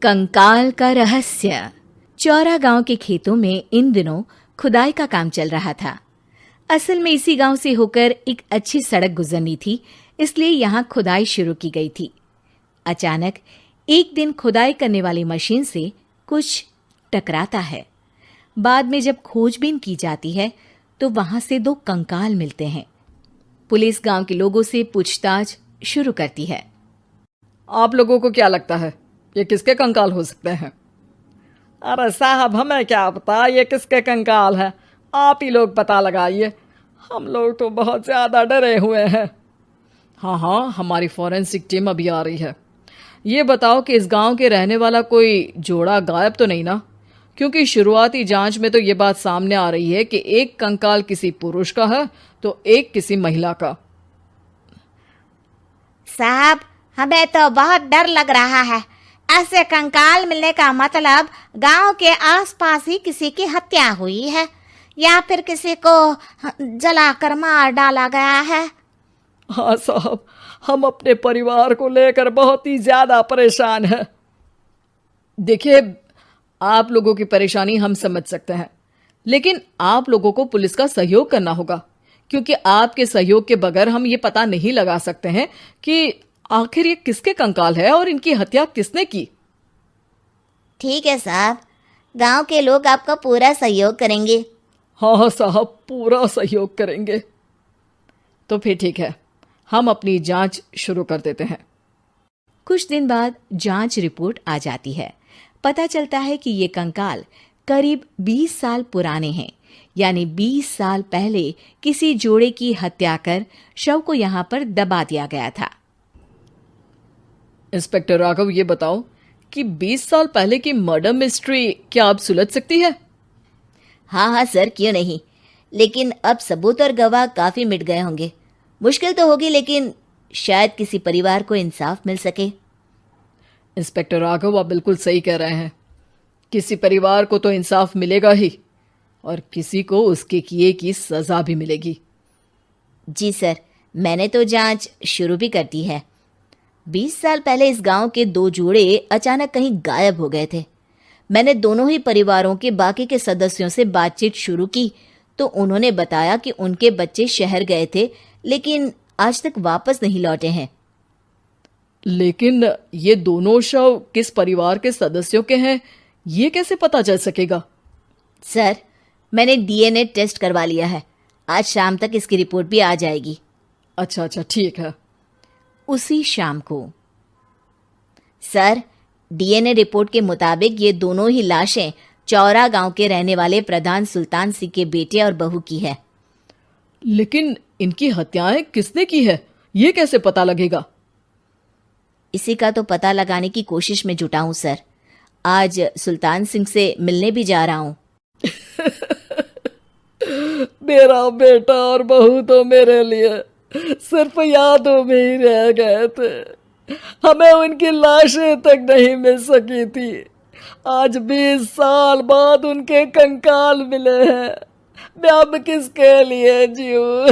कंकाल का रहस्य। चौरा गांव के खेतों में इन दिनों खुदाई का काम चल रहा था। असल में इसी गांव से होकर एक अच्छी सड़क गुजरनी थी, इसलिए यहाँ खुदाई शुरू की गई थी। अचानक एक दिन खुदाई करने वाली मशीन से कुछ टकराता है। बाद में जब खोजबीन की जाती है तो वहां से 2 कंकाल मिलते हैं। पुलिस गांव के लोगों से पूछताछ शुरू करती है। आप लोगों को क्या लगता है ये किसके कंकाल हो सकते हैं? अरे साहब, हमें क्या पता ये किसके कंकाल है, आप ही लोग पता लगाइए। हम लोग तो बहुत ज़्यादा डरे हुए हैं। हाँ, हमारी फॉरेंसिक टीम अभी आ रही है। ये बताओ कि इस गांव के रहने वाला कोई जोड़ा गायब तो नहीं ना? क्योंकि शुरुआती जांच में तो ये बात सामने आ रही है कि एक कंकाल किसी पुरुष का है तो एक किसी महिला का। साहब, हमें तो बहुत डर लग रहा है। ऐसे कंकाल मिलने का मतलब गांव के आसपास ही किसी की हत्या हुई है या फिर किसी को जलाकर मार डाला गया है। हाँ साहब, हम अपने परिवार को लेकर बहुत ही ज्यादा परेशान हैं। देखिए, आप लोगों की परेशानी हम समझ सकते हैं, लेकिन आप लोगों को पुलिस का सहयोग करना होगा, क्योंकि आपके सहयोग के बगैर हम ये पता नहीं लगा सकते हैं कि आखिर ये किसके कंकाल है और इनकी हत्या किसने की। ठीक है साहब, गांव के लोग आपका पूरा सहयोग करेंगे। हाँ साहब, पूरा सहयोग करेंगे। तो फिर ठीक है, हम अपनी जांच शुरू कर देते हैं। कुछ दिन बाद जांच रिपोर्ट आ जाती है। पता चलता है कि ये कंकाल करीब 20 साल पुराने हैं, यानी 20 साल पहले किसी जोड़े की हत्या कर शव को यहाँ पर दबा दिया गया था। इंस्पेक्टर राघव, ये बताओ कि 20 साल पहले की मर्डर मिस्ट्री क्या अब सुलझ सकती है? हाँ सर, क्यों नहीं। लेकिन अब सबूत और गवाह काफी मिट गए होंगे। मुश्किल तो होगी, लेकिन शायद किसी परिवार को इंसाफ मिल सके। इंस्पेक्टर राघव, आप बिल्कुल सही कह रहे हैं। किसी परिवार को तो इंसाफ मिलेगा ही और किसी को उसके किए की सजा भी मिलेगी। जी सर, मैंने तो जांच शुरू भी कर दी है। 20 साल पहले इस गांव के 2 जोड़े अचानक कहीं गायब हो गए थे। मैंने दोनों ही परिवारों के बाकी के सदस्यों से बातचीत शुरू की तो उन्होंने बताया कि उनके बच्चे शहर गए थे, लेकिन आज तक वापस नहीं लौटे हैं। लेकिन ये दोनों शव किस परिवार के सदस्यों के हैं, ये कैसे पता चल सकेगा? सर, मैंने डीएनए टेस्ट करवा लिया है। आज शाम तक इसकी रिपोर्ट भी आ जाएगी। अच्छा, ठीक है। उसी शाम को सर, डीएनए रिपोर्ट के मुताबिक ये दोनों ही लाशें चौरा गांव के रहने वाले प्रधान सुल्तान सिंह के बेटे और बहू की है। लेकिन इनकी हत्याएं किसने की है, ये कैसे पता लगेगा? इसी का तो पता लगाने की कोशिश में जुटा हूं सर। आज सुल्तान सिंह से मिलने भी जा रहा हूं। मेरा बेटा और बहू तो मेरे लिए सिर्फ यादों में ही रह गए थे। हमें उनकी लाशें तक नहीं मिल सकी थी। आज 20 साल बाद उनके कंकाल मिले हैं। मैं अब किसके लिए जीऊं?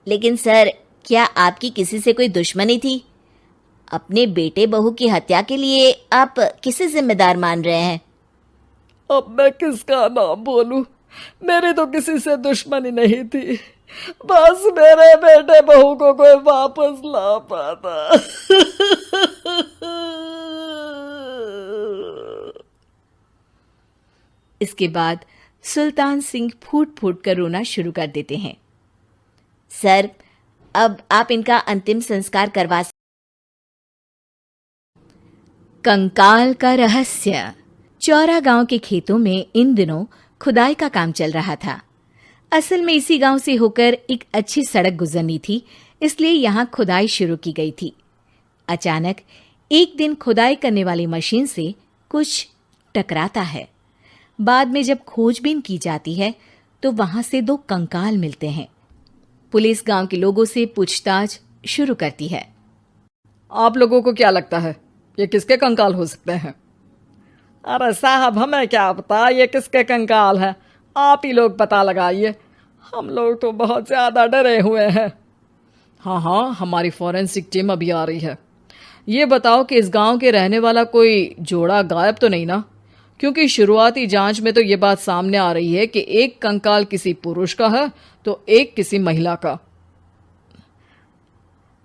लेकिन सर, क्या आपकी किसी से कोई दुश्मनी थी? अपने बेटे बहू की हत्या के लिए आप किसे जिम्मेदार मान रहे हैं? अब मैं किसका नाम बोलूं? मेरी तो किसी से दुश्मनी नहीं थी, बस मेरे बेटे बहू को कोई वापस ला पाता। इसके बाद सुल्तान सिंह फूट फूट कर रोना शुरू कर देते हैं। सर, अब आप इनका अंतिम संस्कार करवा। कंकाल का रहस्य। चौरा गांव के खेतों में इन दिनों खुदाई का काम चल रहा था। असल में इसी गांव से होकर एक अच्छी सड़क गुजरनी थी, इसलिए यहाँ खुदाई शुरू की गई थी। अचानक एक दिन खुदाई करने वाली मशीन से कुछ टकराता है। बाद में जब खोजबीन की जाती है तो वहां से 2 कंकाल मिलते हैं। पुलिस गांव के लोगों से पूछताछ शुरू करती है। आप लोगों को क्या लगता है ये किसके कंकाल हो सकते हैं? अरे साहब, हमें क्या पता ये किसके कंकाल है, आप ही लोग पता लगाइए। हम लोग तो बहुत ज़्यादा डरे हुए हैं। हाँ हाँ, हमारी फॉरेंसिक टीम अभी आ रही है। ये बताओ कि इस गांव के रहने वाला कोई जोड़ा गायब तो नहीं ना? क्योंकि शुरुआती जांच में तो ये बात सामने आ रही है कि एक कंकाल किसी पुरुष का है तो एक किसी महिला का।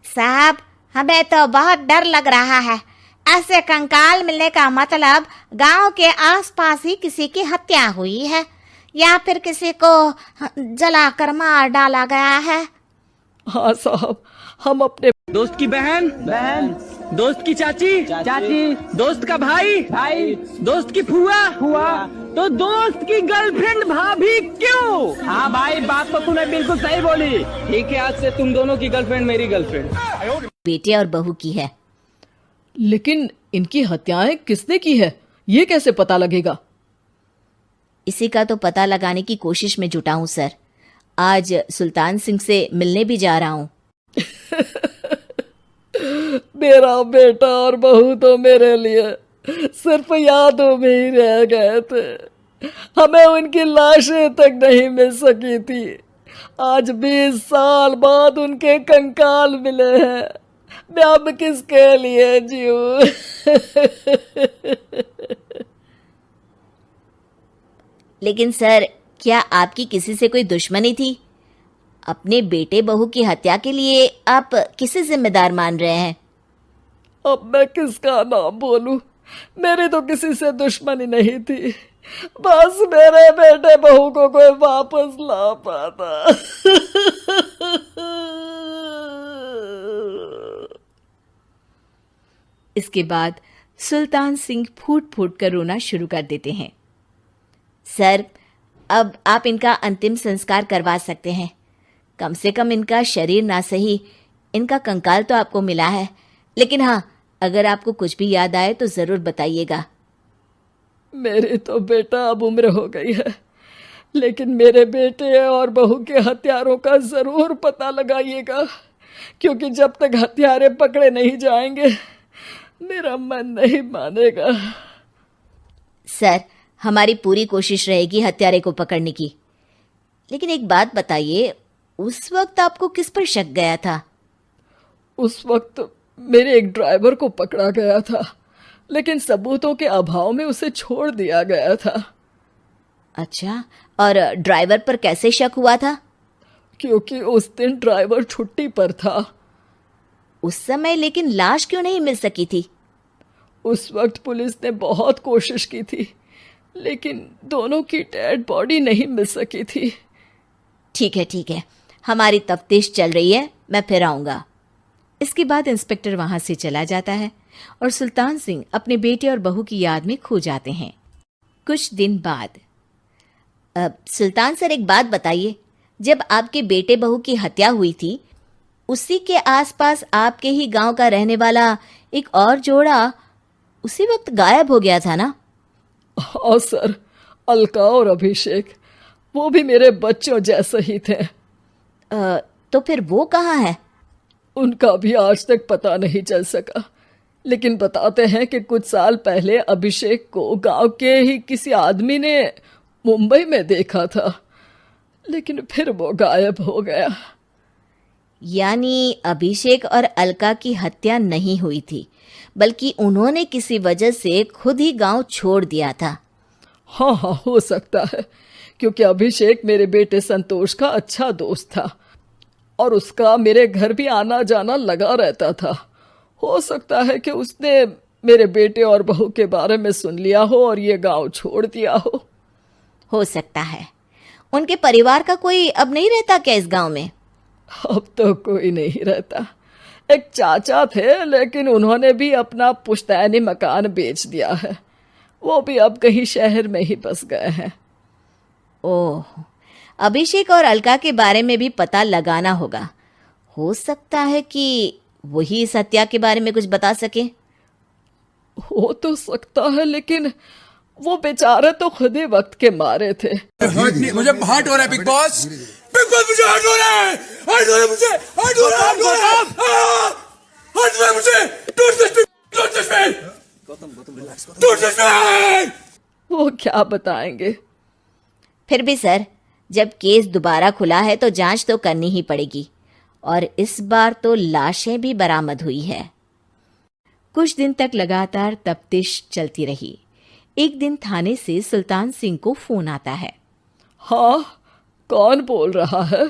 साहब, हमें तो बहुत डर लग रहा है। ऐसे कंकाल मिलने का मतलब गांव के आसपास ही किसी की हत्या हुई है या फिर किसी को जलाकर मार डाला गया है। हाँ साहब, हम अपने दोस्त की बहन, दोस्त की चाची, दोस्त का भाई, दोस्त की फुआ, तो दोस्त की गर्लफ्रेंड भाभी क्यों? हाँ भाई, बात तो तूने बिल्कुल सही बोली। ठीक है, आज से तुम दोनों की गर्लफ्रेंड मेरी गर्लफ्रेंड। बेटे और बहू की है। लेकिन इनकी हत्याएं किसने की है, ये कैसे पता लगेगा? इसी का तो पता लगाने की कोशिश में जुटा हूं सर। आज सुल्तान सिंह से मिलने भी जा रहा हूं। मेरा बेटा और बहू तो मेरे लिए सिर्फ यादों में ही रह गए थे। हमें उनकी लाशें तक नहीं मिल सकी थी। आज 20 साल बाद उनके कंकाल मिले हैं। मैं अब किसके लिए जीऊं? लेकिन सर, क्या आपकी किसी से कोई दुश्मनी थी? अपने बेटे बहू की हत्या के लिए आप किसे जिम्मेदार मान रहे हैं? अब मैं किसका नाम बोलूं? मेरी तो किसी से दुश्मनी नहीं थी। बस मेरे बेटे बहू को कोई वापस ला पाता। इसके बाद सुल्तान सिंह फूट फूट कर रोना शुरू कर देते हैं। सर, अब आप इनका अंतिम संस्कार करवा सकते हैं। कम से कम इनका शरीर ना सही, इनका कंकाल तो आपको मिला है। लेकिन हाँ, अगर आपको कुछ भी याद आए तो जरूर बताइएगा। मेरी तो बेटा अब उम्र हो गई है, लेकिन मेरे बेटे और बहू के हत्यारों का जरूर पता लगाइएगा, क्योंकि जब तक हत्यारे पकड़े नहीं जाएंगे मेरा मन नहीं मानेगा। सर, हमारी पूरी कोशिश रहेगी हत्यारे को पकड़ने की। लेकिन एक बात बताइए, उस वक्त आपको किस पर शक गया था? उस वक्त मेरे एक ड्राइवर को पकड़ा गया था, लेकिन सबूतों के अभाव में उसे छोड़ दिया गया था। अच्छा, और ड्राइवर पर कैसे शक हुआ था? क्योंकि उस दिन ड्राइवर छुट्टी पर था। उस समय लेकिन लाश क्यों नहीं मिल सकी थी? उस वक्त पुलिस ने बहुत कोशिश की थी, लेकिन दोनों की डेड बॉडी नहीं मिल सकी थी। ठीक है, हमारी तफ्तीश चल रही है, मैं फिर आऊंगा। इसके बाद इंस्पेक्टर वहां से चला जाता है और सुल्तान सिंह अपने बेटे और बहू की याद में खो जाते हैं। कुछ दिन बाद सुल्तान सर, एक बात बताइए, जब आपके बेटे बहू की हत्या हुई थी, उसी के आसपास आपके ही गांव का रहने वाला एक और जोड़ा उसी वक्त गायब हो गया था ना? हाँ सर, अलका और अभिषेक, वो भी मेरे बच्चों जैसे ही थे। तो फिर वो कहाँ है? उनका भी आज तक पता नहीं चल सका, लेकिन बताते हैं कि कुछ साल पहले अभिषेक को गांव के ही किसी आदमी ने मुंबई में देखा था, लेकिन फिर वो गायब हो गया। यानी अभिषेक और अलका की हत्या नहीं हुई थी, बल्कि उन्होंने किसी वजह से खुद ही गांव छोड़ दिया था। हाँ, हो सकता है, क्योंकि अभिषेक मेरे बेटे संतोष का अच्छा दोस्त था और उसका मेरे घर भी आना जाना लगा रहता था। हो सकता है कि उसने मेरे बेटे और बहू के बारे में सुन लिया हो और ये गांव छोड़ दिया हो सकता है। उनके परिवार का कोई अब नहीं रहता क्या इस गांव में? अब तो कोई नहीं रहता। एक चाचा थे, लेकिन उन्होंने भी अपना पुश्तैनी मकान बेच दिया है। वो भी अब कहीं शहर में ही बस गए हैं। ओह, अभिषेक और अलका के बारे में भी पता लगाना होगा। हो सकता है कि वही इस हत्या के बारे में कुछ बता सके। हो तो सकता है, लेकिन वो बेचारे तो खुद ही वक्त के मारे थे। मुझे हर्ट हो रहा है बिग बॉस, मुझे हर्ट हो रहा है, मुझे हर्ट हो रहा है मुझे। वो क्या बताएंगे? फिर भी सर, जब केस दोबारा खुला है तो जांच तो करनी ही पड़ेगी। और इस बार तो लाशें भी बरामद हुई है। कुछ दिन तक लगातार तफ्तीश चलती रही। एक दिन थाने से सुल्तान सिंह को फोन आता है। हाँ, कौन बोल रहा है?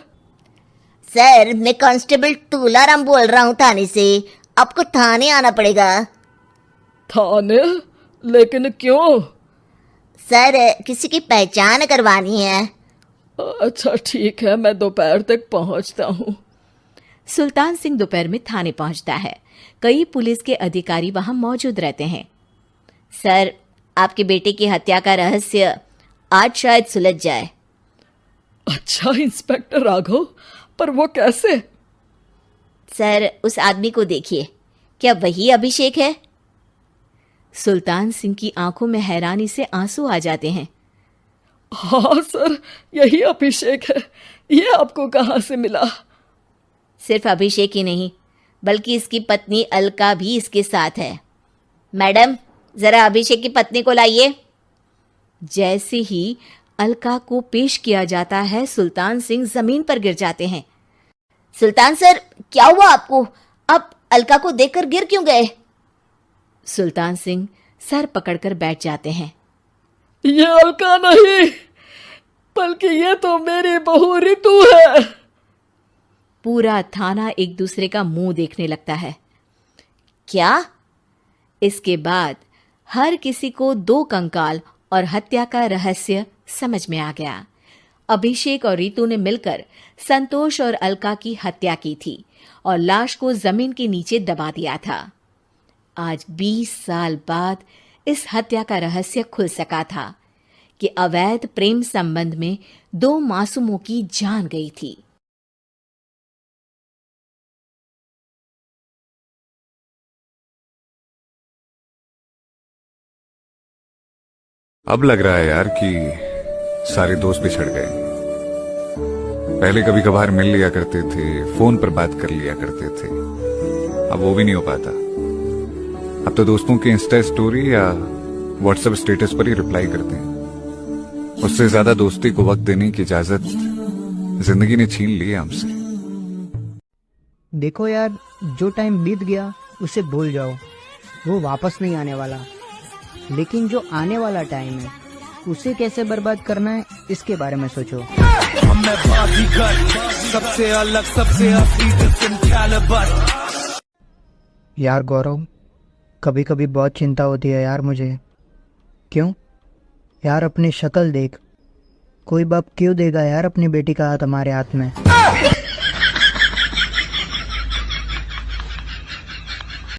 सर, मैं कांस्टेबल तुलाराम बोल रहा हूँ थाने से। आपको थाने आना पड़ेगा। थाने? लेकिन क्यों? सर, किसी की पहचान करवानी है। अच्छा ठीक है, मैं दोपहर तक पहुंचता हूँ। सुल्तान सिंह दोपहर में थाने पहुंचता है। कई पुलिस के अधिकारी वहां मौजूद रहते हैं। सर, आपके बेटे की हत्या का रहस्य आज शायद सुलझ जाए। अच्छा इंस्पेक्टर राघव, पर वो कैसे? सर, उस आदमी को देखिए, क्या वही अभिषेक है? सुल्तान सिंह की आंखों में हैरानी से आंसू आ जाते हैं। हाँ सर, यही अभिषेक है। ये आपको कहाँ से मिला? सिर्फ अभिषेक ही नहीं, बल्कि इसकी पत्नी अलका भी इसके साथ है। मैडम, जरा अभिषेक की पत्नी को लाइए। जैसे ही अलका को पेश किया जाता है, सुल्तान सिंह जमीन पर गिर जाते हैं। सुल्तान सर, क्या हुआ आपको? आप अलका को देखकर गिर क्यों गए? सुल्तान सिंह सर पकड़कर बैठ जाते हैं। ये अलका नहीं, बल्कि ये तो मेरी बहू रितु है। पूरा थाना एक दूसरे का मुंह देखने लगता है। क्या? इसके बाद हर किसी को 2 कंकाल और हत्या का रहस्य समझ में आ गया। अभिषेक और रितु ने मिलकर संतोष और अलका की हत्या की थी और लाश को जमीन के नीचे दबा दिया था। आज 20 साल बाद इस हत्या का रहस्य खुल सका था कि अवैध प्रेम संबंध में 2 मासूमों की जान गई थी। अब लग रहा है यार कि सारे दोस्त बिछड़ गए। पहले कभी कभार मिल लिया करते थे, फोन पर बात कर लिया करते थे, अब वो भी नहीं हो पाता। अब तो दोस्तों के इंस्टा स्टोरी या व्हाट्सएप स्टेटस पर ही रिप्लाई करते हैं। उससे ज्यादा दोस्ती को वक्त देने की इजाजत जिंदगी ने छीन ली है हमसे। देखो यार, जो टाइम बीत गया उसे भूल जाओ, वो वापस नहीं आने वाला। लेकिन जो आने वाला टाइम है उसे कैसे बर्बाद करना है, इसके बारे में सोचो। सबसे अलग, सबसे यार गौरव, कभी कभी बहुत चिंता होती है यार मुझे। क्यों यार? अपनी शक्ल देख, कोई बाप क्यों देगा यार अपनी बेटी का हाथ हमारे हाथ में?